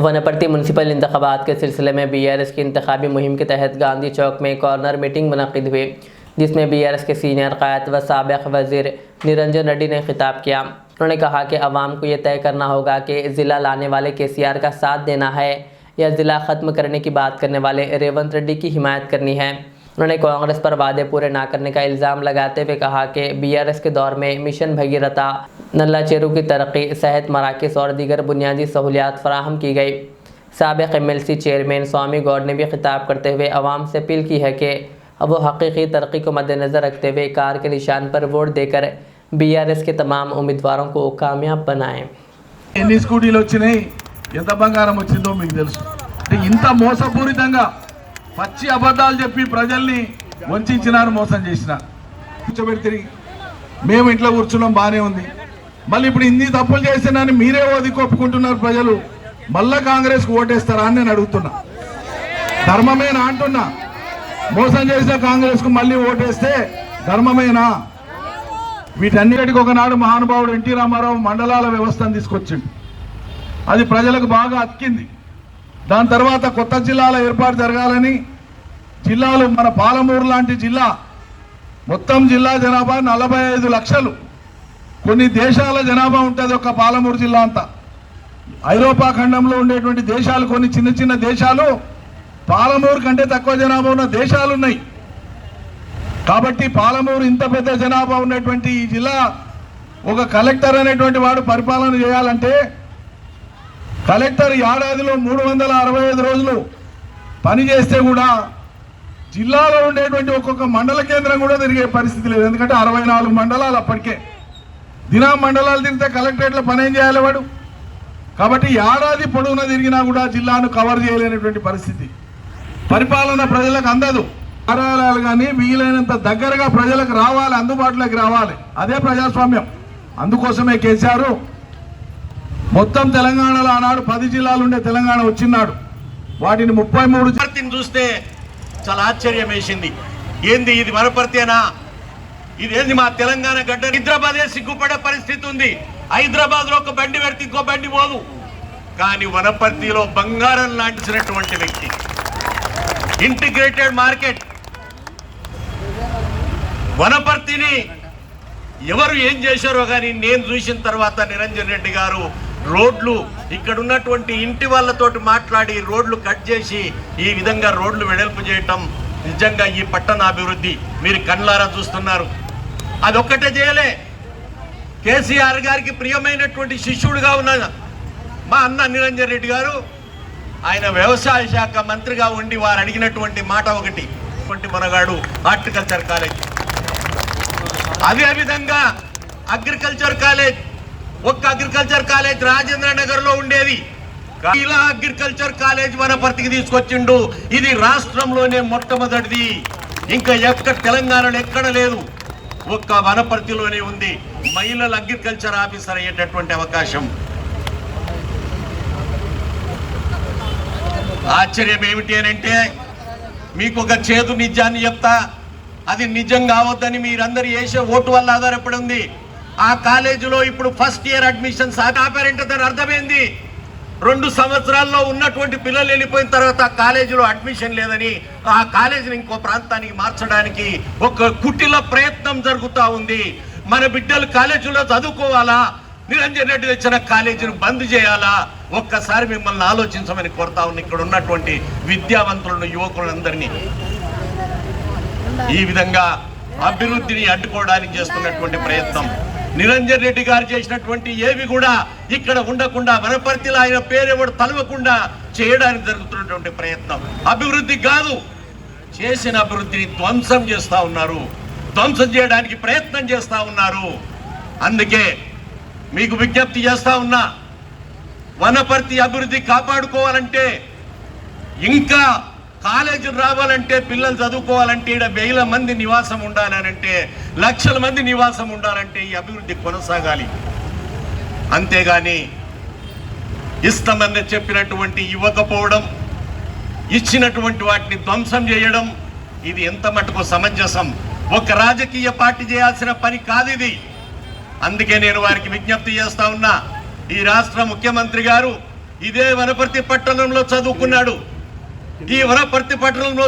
वनपर्ती municipal इंतखाबात के सिलसिले में BRS की इंतखाबी मुहिम के तहत गांधी चौक में कॉर्नर मीटिंग मुनक़िद हुई, जिसमें BRS के सीनियर क़ायद व साबिक़ वज़ीर निरंजन रेड्डी ने खिताब किया। उन्होंने कहा कि अवाम को ये तय करना होगा कि ज़िला लाने वाले KCR का साथ देना है या ज़िला ख़त्म करने की बात करने वाले रेवंत रेड्डी की हिमायत करनी है। उन्होंने कांग्रेस पर वादे पूरे ना करने का इल्ज़ाम लगाते हुए कहा कि BRS के दौर में मिशन भगीरथा, नल्ला चेरू की तरक्की, सेहत मराकज़ और दीगर बुनियादी सहूलियात फराहम की गई। साबिक़ MLC चेयरमैन स्वामी गौड़ ने भी खिताब करते हुए अवाम से अपील की है कि अब वो हकीकी तरक्की को मद्देनज़र रखते हुए कार के निशान पर वोट देकर BRS के तमाम उम्मीदवारों को कामयाब बनाएं। ఎన్ని స్కూటీలు వచ్చినాయి, ఎంత బంగారం వచ్చిందో మీకు తెలుసు. ఇంత మోసపూరితంగా పచ్చి అబద్ధాలు చెప్పి ప్రజల్ని వంచినారు, మోసం చేసినారు. కూర్చోబెడితే మేము ఇంట్లో కూర్చున్నాం, బాగానే ఉంది. మళ్ళీ ఇప్పుడు ఇన్ని తప్పులు చేసినారని మీరే ఓది కొప్పుకుంటున్నారు ప్రజలు. మళ్ళా కాంగ్రెస్కి ఓటేస్తారా అని నేను అడుగుతున్నా. ధర్మమేనా అంటున్నా. మోసం చేసిన కాంగ్రెస్కు మళ్ళీ ఓటేస్తే ధర్మమేనా? వీటన్నిటికి ఒకనాడు మహానుభావుడు ఎన్టీ రామారావు మండలాల వ్యవస్థను తీసుకొచ్చిండు. అది ప్రజలకు బాగా అక్కింది. దాని తర్వాత కొత్త జిల్లాల ఏర్పాటు జరగాలని జిల్లాలు, మన పాలమూరు లాంటి జిల్లా మొత్తం జిల్లా జనాభా 45 లక్షలు. కొన్ని దేశాల జనాభా ఉంటుంది ఒక పాలమూరు జిల్లా అంతా. ఐరోపా ఖండంలో ఉండేటువంటి దేశాలు, కొన్ని చిన్న చిన్న దేశాలు పాలమూరు కంటే తక్కువ జనాభా ఉన్న దేశాలు ఉన్నాయి. కాబట్టి పాలమూరు ఇంత పెద్ద జనాభా ఉన్నటువంటి ఈ జిల్లా ఒక కలెక్టర్ అనేటువంటి వాడు పరిపాలన చేయాలంటే కలెక్టర్ ఏడాదిలో 365 రోజులు పని చేస్తే కూడా జిల్లాలో ఉండేటువంటి ఒక్కొక్క మండల కేంద్రం కూడా తిరిగే పరిస్థితి లేదు. ఎందుకంటే 64 మండలాలు అప్పటికే. దినా మండలాలు తిరిగితే కలెక్టరేట్లో పని ఏం చేయాలి వాడు? కాబట్టి ఏడాది పొడవునా తిరిగినా కూడా జిల్లాను కవర్ చేయలేనటువంటి పరిస్థితి. పరిపాలన ప్రజలకు అందదు. కార్యాలయాలు కానీ వీలైనంత దగ్గరగా ప్రజలకు రావాలి, అందుబాటులోకి రావాలి. అదే ప్రజాస్వామ్యం. అందుకోసమే కేసీఆర్ మొత్తం తెలంగాణలో ఆనాడు 10 జిల్లాలు ఉండే తెలంగాణ వచ్చినాడు. వాటిని 33 చూస్తే చాలా ఆశ్చర్యం వేసింది. ఏంది ఇది వనపర్తేనా? ఇదేంది మా తెలంగాణ గడ్డ? హైదరాబాదే సిగ్గుపడే పరిస్థితి ఉంది. హైదరాబాద్ లో ఒక బండి పెడితే ఇంకో బండి పోదు. కానీ వనపర్తిలో బంగారం లాంటిసినటువంటి వ్యక్తి, ఇంటిగ్రేటెడ్ మార్కెట్. వనపర్తిని ఎవరు ఏం చేశారో కానీ నేను చూసిన తర్వాత నిరంజన్ రెడ్డి గారు రోడ్లు, ఇక్కడ ఉన్నటువంటి ఇంటి వాళ్ళతోటి మాట్లాడి రోడ్లు కట్ చేసి ఈ విధంగా రోడ్లు వెడల్పు చేయటం నిజంగా ఈ పట్టణ అభివృద్ధి మీరు కళ్ళారా చూస్తున్నారు. అదొక్కటే చేయలే. కేసీఆర్ గారికి ప్రియమైనటువంటి శిష్యుడిగా ఉన్న మా అన్న నిరంజన్ రెడ్డి గారు, ఆయన వ్యవసాయ శాఖ మంత్రిగా ఉండి వారు అడిగినటువంటి మాట ఒకటి, మనగాడు హార్టికల్చర్ కాలేజ్, అదేవిధంగా అగ్రికల్చర్ కాలేజ్, ఒక్క అగ్రికల్చర్ కాలేజ్ రాజేంద్ర నగర్ లో ఉండేది. ఇలా అగ్రికల్చర్ కాలేజ్ వనపర్తికి తీసుకొచ్చిండు. ఇది రాష్ట్రంలోనే మొట్టమొదటిది. ఇంకా ఎక్కడ తెలంగాణలో ఎక్కడ లేదు, ఒక్క వనపర్తిలోనే ఉంది. మహిళల అగ్రికల్చర్ ఆఫీసర్ అయ్యేటటువంటి అవకాశం. ఆశ్చర్యం ఏమిటి అని అంటే, మీకు ఒక చేదు నిజాన్ని చెప్తా. అది నిజం కావద్దని మీరందరూ వేసే ఓటు వల్ల ఆధారపడి ఉంది. ఆ కాలేజీలో ఇప్పుడు ఫస్ట్ ఇయర్ అడ్మిషన్స్ ఆపారంటే దాని అర్థమైంది 2 సంవత్సరాల్లో ఉన్నటువంటి పిల్లలు వెళ్ళిపోయిన తర్వాత ఆ కాలేజీలో అడ్మిషన్ లేదని ఆ కాలేజీని ఇంకో ప్రాంతానికి మార్చడానికి ఒక కుటిల ప్రయత్నం జరుగుతూ ఉంది. మన బిడ్డలు కాలేజీలో చదువుకోవాలా, నిరంజన్ రెడ్డి తెచ్చిన కాలేజీని బంద్ చేయాలా? ఒక్కసారి మిమ్మల్ని ఆలోచించమని కోరుతా ఉన్నా. ఇక్కడ ఉన్నటువంటి విద్యావంతులను, యువకులందరినీ ఈ విధంగా అభివృద్ధిని అడ్డుకోవడానికి చేస్తున్నటువంటి ప్రయత్నం, నిరంజన్ రెడ్డి గారు చేసినటువంటి ఏవి కూడా ఇక్కడ ఉండకుండా, వనపర్తిలో ఆయన పేరెవడు తలవకుండా చేయడానికి జరుగుతున్నటువంటి ప్రయత్నం అభివృద్ధి కాదు. చేసిన అభివృద్ధిని ధ్వంసం చేస్తూ ఉన్నారు, ధ్వంసం చేయడానికి ప్రయత్నం చేస్తూ ఉన్నారు. అందుకే మీకు విజ్ఞప్తి చేస్తా ఉన్నా, వనపర్తి అభివృద్ధి కాపాడుకోవాలంటే, ఇంకా కాలేజీలు రావాలంటే, పిల్లలు చదువుకోవాలంటే, ఇక్కడ 1000 మంది నివాసం ఉండాలంటే, లక్షల మంది నివాసం ఉండాలంటే ఈ అభివృద్ధి కొనసాగాలి. అంతేగాని ఇస్తామని చెప్పినటువంటి ఇవ్వకపోవడం, ఇచ్చినటువంటి వాటిని ధ్వంసం చేయడం, ఇది ఎంత మటుకు సమంజసం? ఒక రాజకీయ పార్టీ చేయాల్సిన పని కాదు ఇది. అందుకే నేను వారికి విజ్ఞప్తి చేస్తా ఉన్నా, ఈ రాష్ట్ర ముఖ్యమంత్రి గారు ఇదే వనపర్తి పట్టణంలో చదువుకున్నాడు. ఈ వనపర్తి పట్టణంలో